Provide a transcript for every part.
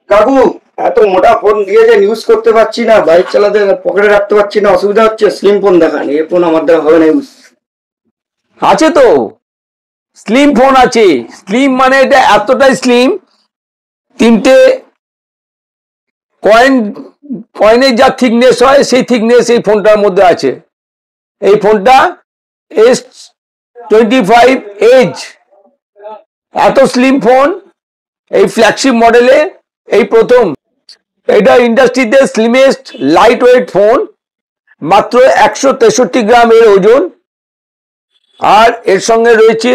কাকু এত মোটা ফোন দিয়েছে ইউজ করতে পারছি না, বাইক চালাতে পকেটে রাখতে পারছি না, অসুবিধা হচ্ছে। স্লিম ফোন দেখান, এই ফোন আমার দ্বারা হবে না ইউজ। আছে তো স্লিম ফোন আছে। স্লিম মানে এটা এতটাই স্লিম, তিনটে কয়েনের যা থিকনেস হয় সেই থিকনেস এই ফোনটার মধ্যে আছে। এই ফোনটা S25 এজ, এত স্লিম ফোন এই ফ্ল্যাগশিপ মডেলে এই প্রথম। এটা ইন্ডাস্ট্রিতে স্লিমেস্ট লাইট ওয়েট ফোন, মাত্র 163 গ্রাম এর ওজন, আর এর সঙ্গে রয়েছে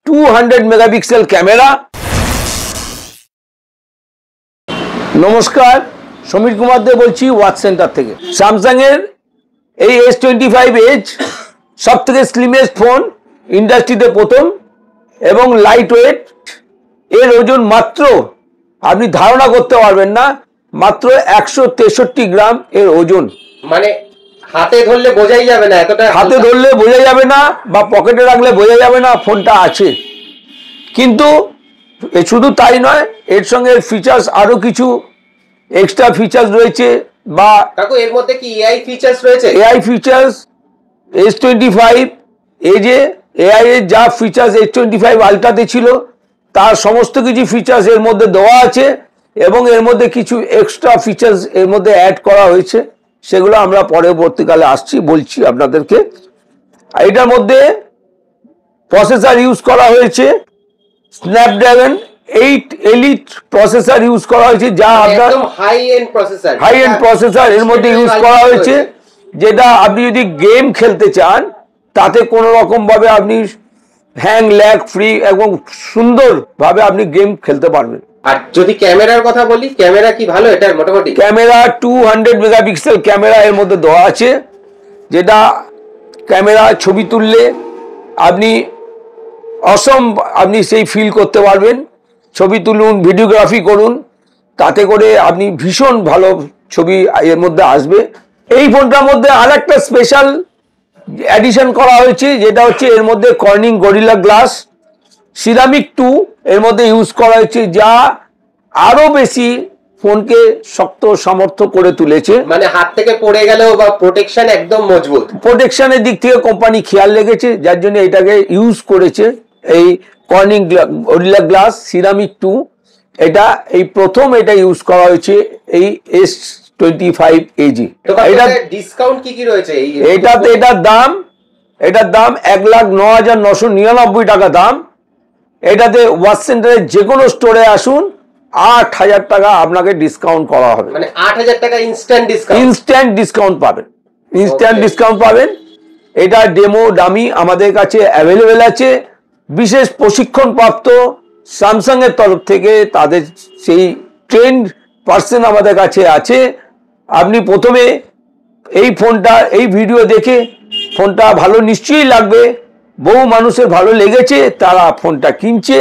200 মেগাপিক্সেল ক্যামেরা। নমস্কার, সমীর কুমার দে বলছি ওয়াচ সেন্টার থেকে। স্যামসাং এর এই S25 এজ সব থেকে স্লিমেস্ট ফোন, ইন্ডাস্ট্রিতে প্রথম এবং লাইট ওয়েট। এর ওজন মাত্র, আপনি ধারণা করতে পারবেন না, মাত্র 163 গ্রাম এর ওজন। মানে হাতে ধরলে বোঝাই যাবে না এতটা, হাতে ধরলে বোঝা যাবে না বা পকেটে রাখলে বোঝা যাবে না ফোনটা আছে। কিন্তু শুধু তাই নয়, এর সঙ্গে ফিচার্স আরো কিছু এক্সট্রা ফিচার্স রয়েছে। বা কাকু এর মধ্যে কি এআই ফিচার্স রয়েছে? AI features S25 Edge AI এর যা ফিচার্স S25 আলট্রাতে ছিল তার সমস্ত কিছু ফিচার্স এর মধ্যে দেওয়া আছে, এবং এর মধ্যে কিছু এক্সট্রা ফিচার্স এর মধ্যে অ্যাড করা হয়েছে, সেগুলো আমরা পরবর্তীকালে বলছি আপনাদেরকে। এটার মধ্যে প্রসেসর ইউজ করা হয়েছে স্ন্যাপড্রাগন 8 এলিট প্রসেসর ইউজ করা হয়েছে, যা আপনার একদম হাই এন্ড প্রসেসর এর মধ্যে ইউজ করা হয়েছে, যেটা আপনি যদি গেম খেলতে চান তাতে কোনো রকম ভাবে আপনি হ্যাং ল্যাগ ফ্রি এবং সুন্দর ভাবে আপনি গেম খেলতে পারবেন। আর যদি ক্যামেরার কথা বলি, ক্যামেরা কি ভালো এটার? মোটামুটি ক্যামেরা 200 মেগাপিক্সেল ক্যামেরা এর মধ্যে দেওয়া আছে, যেটা ক্যামেরা ছবি তুললে আপনি আপনি সেই ফিল করতে পারবেন। ছবি তুলুন, ভিডিওগ্রাফি করুন, তাতে করে আপনি ভীষণ ভালো ছবি এর মধ্যে আসবে। এই ফোনটার মধ্যে আরেকটা স্পেশাল অ্যাডিশন করা হয়েছে, যেটা হচ্ছে এর মধ্যে কর্নিং গরিলা গ্লাস সিরামিক 2 এর মধ্যে ইউজ করা হয়েছে, যা আরো বেশি ফোনকে শক্ত সামর্থ্য করে তুলেছে। মানে হাত থেকে পড়ে গেলেও বা প্রোটেকশন একদম মজবুত। প্রোটেকশনের দিক থেকে কোম্পানি খেয়াল রেখেছে, যার জন্য এটাকে ইউজ করেছে এই কর্নিং গরিলা গ্লাস সিরামিক 2। এটা এই প্রথম এটা ইউজ করা হয়েছে এই S25 এজি। এটা ডিসকাউন্ট কি রয়েছে এটাতে? এটার দাম 1,09,999 টাকা দাম। এটাতে ওয়াচ সেন্টারের যে কোনো স্টোরে আসুন, 8,000 টাকা আপনাকে ডিসকাউন্ট করা হবে। মানে 8,000 টাকা ইনস্ট্যান্ট ডিসকাউন্ট পাবেন। এটা ডেমো ডামি আমাদের কাছে অ্যাভেলেবেল আছে। বিশেষ প্রশিক্ষণপ্রাপ্ত স্যামসাং এর তরফ থেকে তাদের সেই ট্রেন্ড পার্সন আমাদের কাছে আছে। আপনি প্রথমে এই ভিডিও দেখে ফোনটা ভালো নিশ্চয়ই লাগবে, বহু মানুষের ভালো লেগেছে, তারা ফোনটা কিনছে।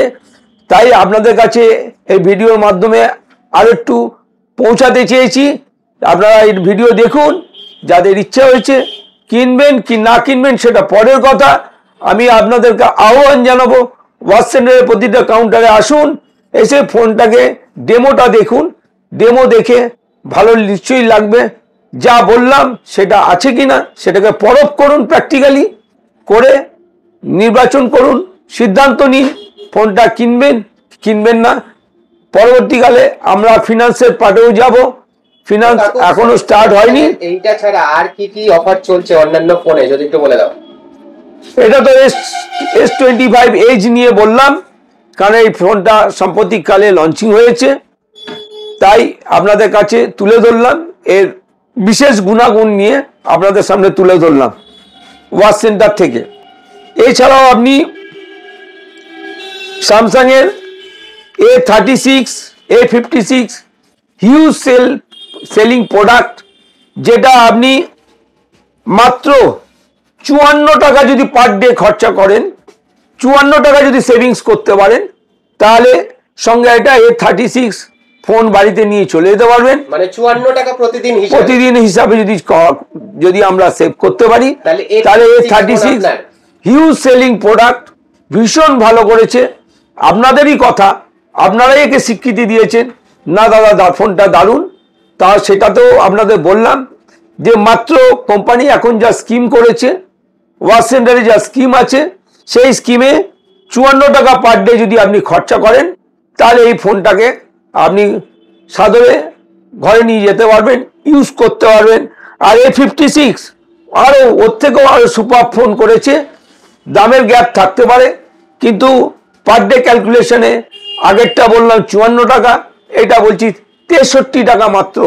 তাই আপনাদের কাছে এই ভিডিওর মাধ্যমে আরো একটু পৌঁছাতে চেয়েছি। আপনারা এই ভিডিও দেখুন, যাদের ইচ্ছা হয়েছে কিনবেন কি না কিনবেন সেটা পরের কথা। আমি আপনাদেরকে আহ্বান জানাবো, ওয়াচ সেন্টারের প্রতিটা কাউন্টারে আসুন, এসে ফোনটাকে ডেমোটা দেখুন। ডেমো দেখে ভালো নিশ্চয়ই লাগবে। যা বললাম সেটা আছে কিনা সেটাকে পরখ করুন, প্র্যাকটিক্যালি করে নির্বাচন করুন, সিদ্ধান্ত নিন ফোনটা কিনবেন না। পরবর্তীকালে আমরা ফিনান্সের পার্টেও যাব। ফিনান্স এখনো স্টার্ট হয়নি। এইটা ছাড়া আর কি কি অফার চলছে অন্যান্য ফোনে যদি একটু বলে দাও। এটা তো S25 এজ নিয়ে বললাম, কারণ এই ফোনটা সাম্প্রতিককালে লঞ্চিং হয়েছে, তাই আপনাদের কাছে তুলে ধরলাম। এর বিশেষ গুণাগুণ নিয়ে আপনাদের সামনে তুলে ধরলাম ওয়াচ সেন্টার থেকে। এছাড়াও আপনি স্যামসাং এর A36, A56 huge selling product, যেটা আপনি মাত্র 54 টাকা যদি পার ডে খরচা করেন, 54 টাকা যদি সেভিংস করতে পারেন, তাহলে সঙ্গে এটা A36 ফোন বাড়িতে নিয়ে চলে যেতে পারবেন। মানে 54 টাকা প্রতিদিন হিসাবে যদি আমরা সেভ করতে পারি, তাহলে A36 হিউজ সেলিং প্রোডাক্ট, ভীষণ ভালো করেছে। আপনাদেরই কথা, আপনারাই একে স্বীকৃতি দিয়েছেন না দাদা ফোনটা দারুণ। তা সেটা তো আপনাদের বললাম যে মাত্র কোম্পানি এখন যা স্কিম করেছে, ওয়াচ সেন্টারে যা স্কিম আছে, সেই স্কিমে 54 টাকা পার ডে যদি আপনি খরচা করেন, তাহলে এই ফোনটাকে আপনি সাদরে ঘরে নিয়ে যেতে পারবেন, ইউজ করতে পারবেন। আর A56 আরও ওর থেকেও আরও সুপার ফোন করেছে, দামের গ্যাপ থাকতে পারে, কিন্তু পার ডে ক্যালকুলেশনে আগেরটা বললাম 54 টাকা, এটা বলছি 63 টাকা মাত্র।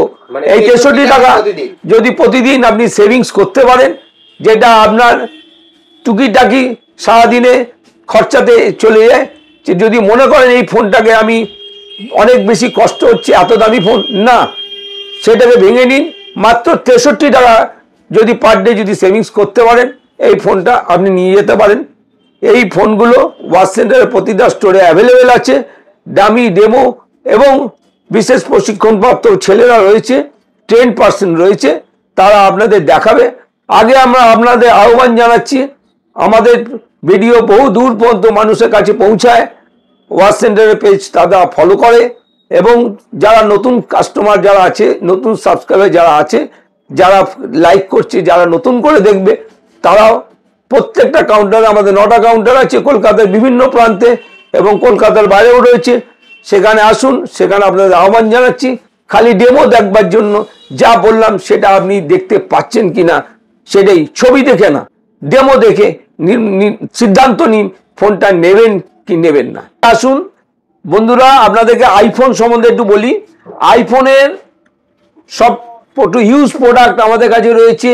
এই 63 টাকা যদি প্রতিদিন আপনি সেভিংস করতে পারেন, যেটা আপনার টুকিটাকি সারাদিনে খরচাতে চলে যায়, যে যদি মনে করেন এই ফোনটাকে আমি অনেক বেশি কষ্ট হচ্ছে এত দামি ফোন না, সেটাকে ভেঙে নিন, মাত্র 63 টাকা যদি পার ডে যদি সেভিংস করতে পারেন, এই ফোনটা আপনি নিয়ে যেতে পারেন। এই ফোনগুলো ওয়াচ সেন্টারের প্রতিটা স্টোরে অ্যাভেলেবেল আছে। দামি ডেমো এবং বিশেষ প্রশিক্ষণপ্রাপ্ত ছেলেরা রয়েছে, ট্রেন পার্সন রয়েছে, তারা আপনাদের দেখাবে। আগে আমরা আপনাদের আহ্বান জানাচ্ছি, আমাদের ভিডিও বহু দূর পর্যন্ত মানুষের কাছে পৌঁছায়, ওয়াচ সেন্টারের পেজ তারা ফলো করে, এবং যারা নতুন কাস্টমার যারা আছে, নতুন সাবস্ক্রাইবার যারা আছে, যারা লাইক করছে, যারা নতুন করে দেখবে, তারাও প্রত্যেকটা কাউন্টারে, আমাদের 9টা কাউন্টার আছে কলকাতার বিভিন্ন প্রান্তে এবং কলকাতার বাইরেও রয়েছে, সেখানে আসুন। সেখানে আপনাদের আহ্বান জানাচ্ছি, খালি ডেমো দেখবার জন্য যা বললাম সেটা আপনি দেখতে পাচ্ছেন কিনা সেটাই, ছবি দেখে না, ডেমো দেখে সিদ্ধান্ত নিন ফোনটা নেবেন কি নেবেন না। আসুন বন্ধুরা, আপনাদেরকে আইফোন সম্বন্ধে একটু বলি। আইফোনের সব হিউজ প্রোডাক্ট আমাদের কাছে রয়েছে।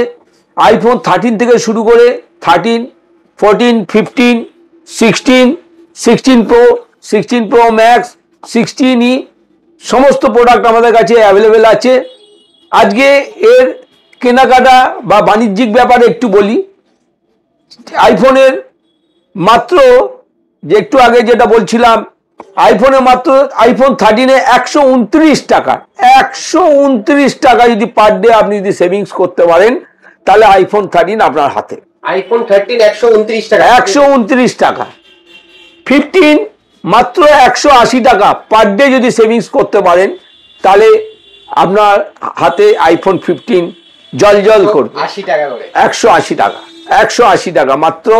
আইফোন 13 থেকে শুরু করে 13, 14, 15, 16, 16 প্রো, 16 প্রো ম্যাক্স, 16E, সমস্ত প্রোডাক্ট আমাদের কাছে অ্যাভেলেবেল আছে। আজকে এর কেনাকাটা বা বাণিজ্যিক ব্যাপারে একটু বলি। আইফোনের মাত্র, যে একটু আগে যেটা বলছিলাম, আইফোনে মাত্র আইফোন 13-এ 129 টাকা, 129 টাকা যদি পার ডে আপনি যদি সেভিংস করতে পারেন, তাহলে আইফোন 13 আপনার হাতে। আইফোন 13 129 টাকা, 129 টাকা। 15 মাত্র 180 টাকা পার ডে যদি সেভিংস করতে পারেন, তাহলে আপনার হাতে আইফোন 15 জল করবে। 80 টাকা করে, 180 টাকা, 180 টাকা, মাত্র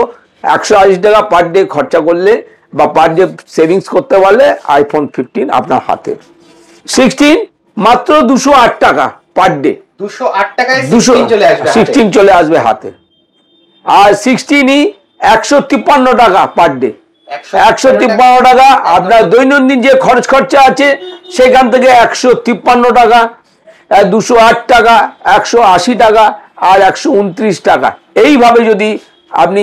180 টাকা পার ডে খরচা করলে বা পার ডে সেভিংস করতে পারলে আইফোন 15 আপনার হাতে। 16 মাত্র 208 টাকা পার ডে, 208 টাকায় 16 চলে আসবে হাতে। আর 16E 153 টাকা পার ডে, 153 টাকা। আপনার দৈনন্দিন যে খরচা আছে সেখান থেকে 153 টাকা, 208 টাকা, 180 টাকা আর 129 টাকা। এইভাবে যদি আপনি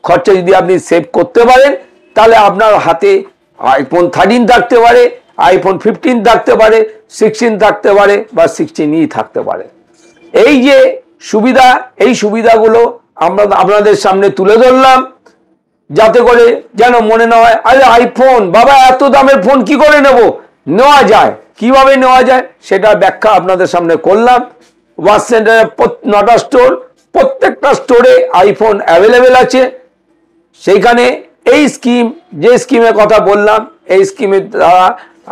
খরচা যদি আপনি সেভ করতে পারেন, তাহলে আপনার হাতে আইফোন 13 থাকতে পারে, আইফোন 15 থাকতে পারে, 16 থাকতে পারে বা 16E থাকতে পারে। এই যে সুবিধা, এই সুবিধাগুলো আমরা আপনাদের সামনে তুলে ধরলাম, যাতে করে যেন মনে না হয় আরে আইফোন, বাবা এত দামের ফোন কি করে নেওয়া যায়, কিভাবে নেওয়া যায় সেটা ব্যাখ্যা আপনাদের সামনে করলাম। ওয়াচ সেন্টারের 9টা স্টোর, প্রত্যেকটা স্টোরে আইফোন অ্যাভেলেবেল আছে। সেইখানে এই স্কিম, যে স্কিমের কথা বললাম, এই স্কিমের দ্বারা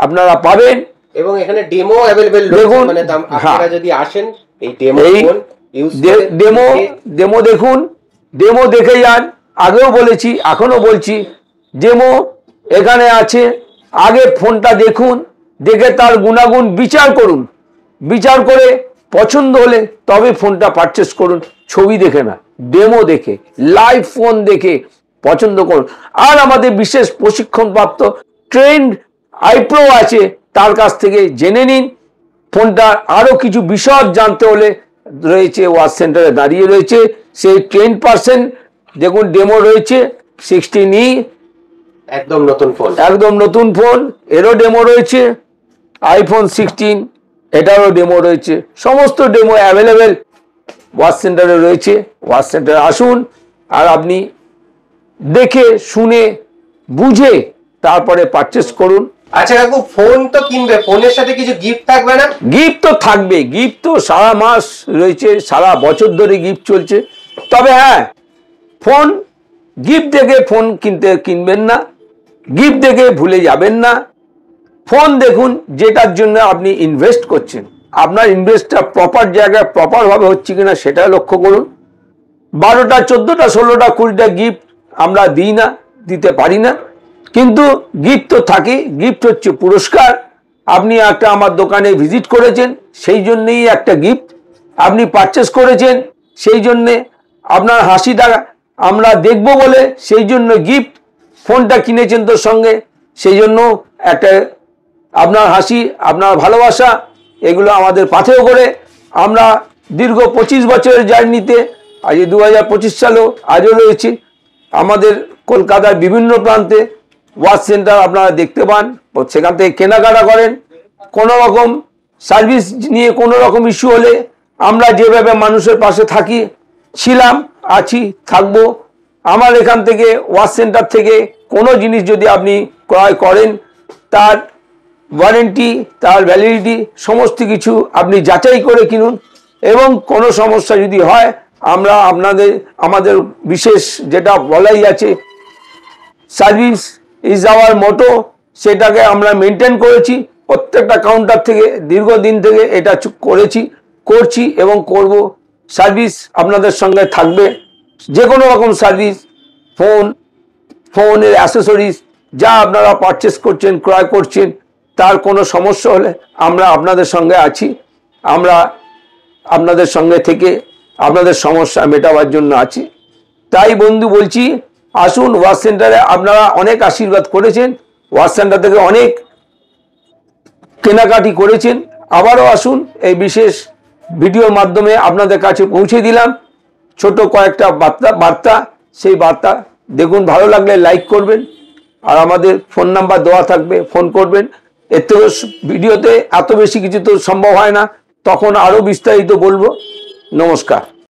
আপনারা পাবেন। এবং এখানে ডেমো অ্যাভেলেবেল দেখুন, মানে আপনারা যদি আসেন এই ডেমো দেখুন, ডেমো দেখে যান। আগেও বলেছি, এখনো বলছি, ডেমো এখানে আছে। আগে ফোনটা দেখুন, দেখে তার গুণাগুণ বিচার করুন, বিচার করে পছন্দ হলে তবে ফোনটা পারচেস করুন। ছবি দেখে না, ডেমো দেখে, লাইভ ফোন দেখে পছন্দ করুন। আর আমাদের বিশেষ প্রশিক্ষণপ্রাপ্ত ট্রেন্ড আইপ্রো আছে, তার কাছ থেকে জেনে নিন। ফোনটার আরো কিছু বিষয় জানতে হলে রয়েছে, ওয়াচ সেন্টারে দাঁড়িয়ে রয়েছে সেই 10% দেখুন ডেমো রয়েছে। 16E একদম নতুন ফোন, এরও ডেমো রয়েছে। আইফোন 16 এটারও ডেমো রয়েছে। সমস্ত ডেমো অ্যাভেলেবেল ওয়াচ সেন্টারে রয়েছে। ওয়াচ সেন্টারে আসুন, আর আপনি দেখে শুনে বুঝে তারপরে পারচেস করুন। আচ্ছা কাকু, ফোন তো কিনবে, ফোনের সাথে কিছু গিফট থাকবে না? গিফট তো থাকবে, গিফট তো সারা মাস রয়েছে, সারা বছর ধরে গিফট চলছে। তবে হ্যাঁ, ফোন গিফট দেখে ফোন কিনবেন না, গিফট দেখে ভুলে যাবেন না। ফোন দেখুন যেটার জন্য আপনি ইনভেস্ট করছেন, আপনার ইনভেস্টটা প্রপার জায়গায় প্রপারভাবে হচ্ছে কিনা সেটা লক্ষ্য করুন। 12টা 14টা 16টা 20টা গিফট আমরা দিই না, দিতে পারি না, কিন্তু গিফট তো থাকে। গিফট হচ্ছে পুরস্কার। আপনি একটা আমার দোকানে ভিজিট করেছেন সেই জন্যেই একটা গিফট, আপনি পারচেস করেছেন সেই জন্যে আপনার হাসিটা আমরা দেখব বলে সেই জন্য গিফট, ফোনটা কিনেছেন তোর সঙ্গে সেই জন্য একটা আপনার হাসি, আপনার ভালোবাসা, এগুলো আমাদের পাথেয় করে আমরা দীর্ঘ 25 বছরের জার্নিতে আজ 2025 সালেও আজও রয়েছি। আমাদের কলকাতার বিভিন্ন প্রান্তে ওয়াচ সেন্টার আপনারা দেখতে পান, সেখান থেকে কেনাকাটা করেন। কোনো রকম সার্ভিস নিয়ে কোনো রকম ইস্যু হলে আমরা যেভাবে মানুষের পাশে থাকি, ছিলাম, আছি, থাকবো। আমার এখান থেকে ওয়াচ সেন্টার থেকে কোনো জিনিস যদি আপনি ক্রয় করেন তার ওয়ারেন্টি, তার ভ্যালিডিটি সমস্ত কিছু আপনি যাচাই করে কিনুন, এবং কোনো সমস্যা যদি হয় আমরা আমাদের বিশেষ যেটা বলাই আছে, সার্ভিস ইজ আওয়ার মোটো, সেটাকে আমরা মেনটেন করেছি। প্রত্যেকটা কাউন্টার থেকে দীর্ঘদিন থেকে এটা করছি এবং করব। সার্ভিস আপনাদের সঙ্গে থাকবে, যে কোনো রকম সার্ভিস, ফোনের অ্যাসেসরিজ যা আপনারা পারচেস করছেন, ক্রয় করছেন, তার কোনো সমস্যা হলে আমরা আপনাদের সঙ্গে আছি। আমরা আপনাদের সঙ্গে থেকে আপনাদের সমস্যা মেটাবার জন্য আছি। তাই বন্ধু বলছি, আসুন ওয়াচ সেন্টারে। আপনারা অনেক আশীর্বাদ করেছেন, ওয়াচ সেন্টার থেকে অনেক কেনাকাটি করেছেন, আবারও আসুন। এই বিশেষ ভিডিওর মাধ্যমে আপনাদের কাছে পৌঁছে দিলাম ছোট কয়েকটা বার্তা। সেই বার্তা দেখুন, ভালো লাগলে লাইক করবেন, আর আমাদের ফোন নাম্বার দেওয়া থাকবে, ফোন করবেন। এর থেকে ভিডিওতে এত বেশি কিছু তো সম্ভব হয় না, তখন আরও বিস্তারিত বলবো। নমস্কার।